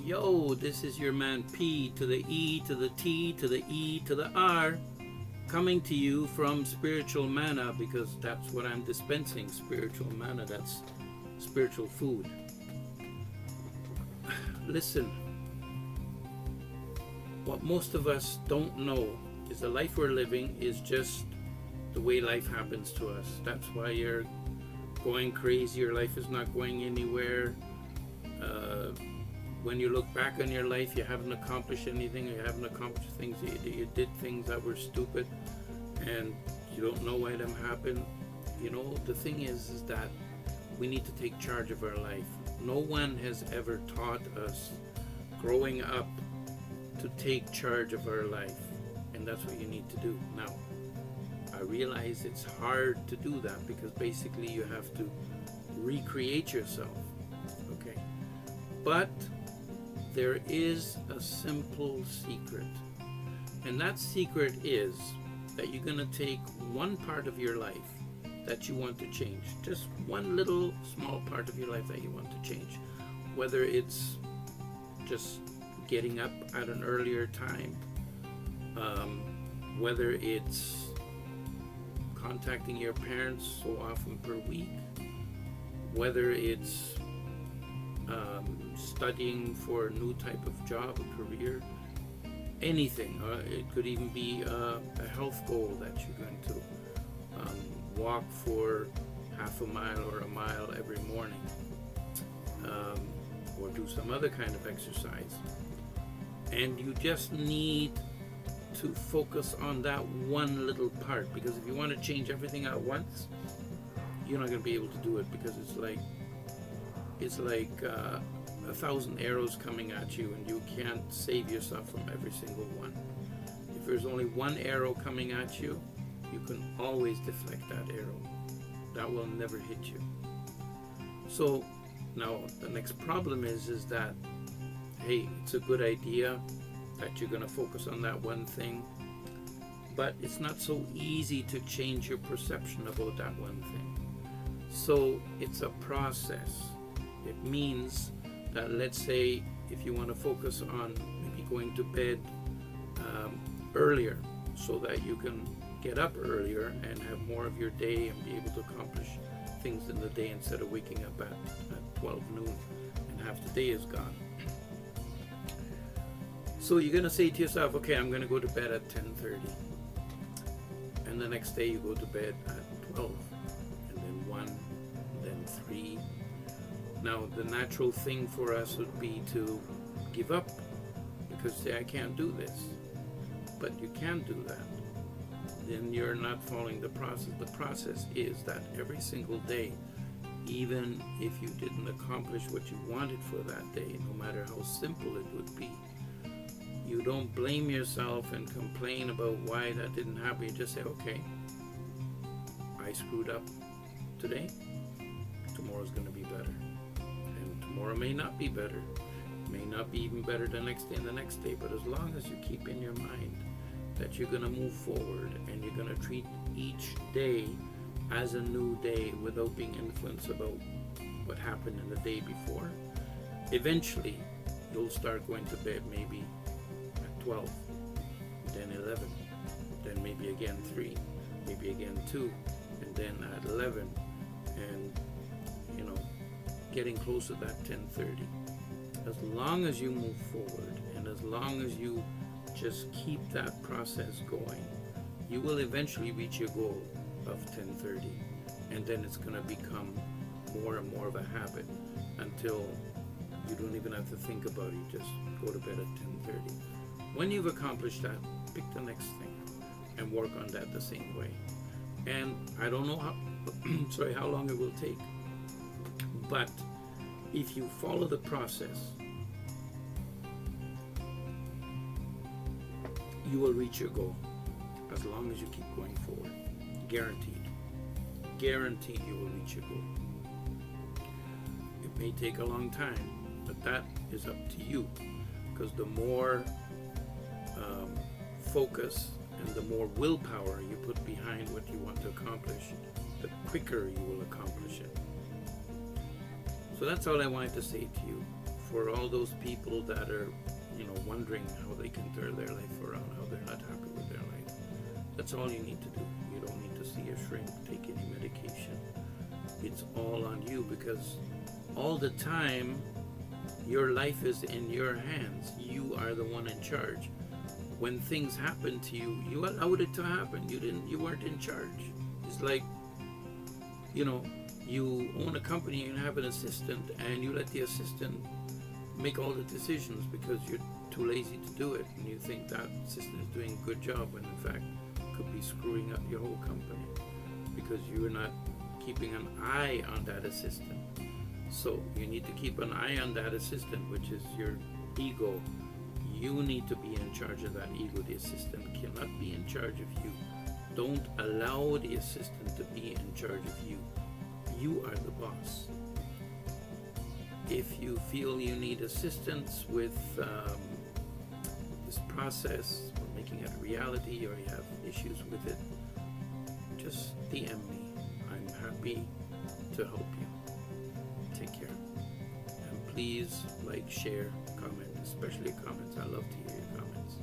Yo, this is your man P to the E to the T to the E to the R, coming to you from spiritual manna, because that's what I'm dispensing. Spiritual manna, that's spiritual food. Listen, what most of us don't know is the life we're living is just the way life happens to us. That's why you're going crazy, your life is not going anywhere. When you look back on your life, you haven't accomplished anything, you haven't accomplished things, you did things that were stupid, and you don't know why them happened. You know, the thing is that we need to take charge of our life. No one has ever taught us growing up to take charge of our life, and that's what you need to do. Now, I realize it's hard to do that because basically you have to recreate yourself, okay? But there is a simple secret, and that secret is that you're going to take one part of your life that you want to change, just one little small part of your life that you want to change, whether it's just getting up at an earlier time, whether it's contacting your parents so often per week, whether it's studying for a new type of job, a career, anything. It could even be a health goal that you're going to walk for half a mile or a mile every morning, or do some other kind of exercise. And you just need to focus on that one little part, because if you want to change everything at once, you're not going to be able to do it, because it's like 1,000 arrows coming at you, and you can't save yourself from every single one. If there's only one arrow coming at you, you can always deflect that arrow. That will never hit you. So now the next problem is that, hey, it's a good idea that you're going to focus on that one thing, but it's not so easy to change your perception about that one thing. So it's a process. It means that, let's say, if you want to focus on maybe going to bed earlier so that you can get up earlier and have more of your day and be able to accomplish things in the day instead of waking up at 12 noon and half the day is gone. So you're going to say to yourself, okay, I'm going to go to bed at 10:30, and the next day you go to bed at 12, and then 1, then 3. Now, the natural thing for us would be to give up, because say, I can't do this. But you can do that. Then you're not following the process. The process is that every single day, even if you didn't accomplish what you wanted for that day, no matter how simple it would be, you don't blame yourself and complain about why that didn't happen. You just say, okay, I screwed up today. Tomorrow's going to be better. Tomorrow may not be better, may not be even better the next day and the next day, but as long as you keep in your mind that you're going to move forward and you're going to treat each day as a new day without being influenced about what happened in the day before, eventually you'll start going to bed maybe at 12, then 11, then maybe again 3, maybe again 2, and then at 11, and getting close to that 10:30. As long as you move forward and as long as you just keep that process going, you will eventually reach your goal of 10:30, and then it's going to become more and more of a habit until you don't even have to think about it. You just go to bed at 10:30. When you've accomplished that, pick the next thing and work on that the same way. And I don't know how long it will take. But if you follow the process, you will reach your goal as long as you keep going forward. Guaranteed. Guaranteed you will reach your goal. It may take a long time, but that is up to you, because the more focus and the more willpower you put behind what you want to accomplish, the quicker you will accomplish it. So that's all I wanted to say to you. for all those people that are, wondering how they can turn their life around, how they're not happy with their life, that's all you need to do. You don't need to see a shrink, take any medication. It's all on you, because all the time your life is in your hands. You are the one in charge. When things happen to you, you allowed it to happen. You weren't in charge. It's like, you own a company and have an assistant, and you let the assistant make all the decisions because you're too lazy to do it, and you think that assistant is doing a good job, when in fact could be screwing up your whole company because you're not keeping an eye on that assistant. So you need to keep an eye on that assistant, which is your ego. You need to be in charge of that ego. The assistant cannot be in charge of you. Don't allow the assistant to be in charge of you. You are the boss. If you feel you need assistance with this process, or making it a reality, or you have issues with it, just DM me. I'm happy to help you. Take care. And please like, share, comment, especially comments. I love to hear your comments.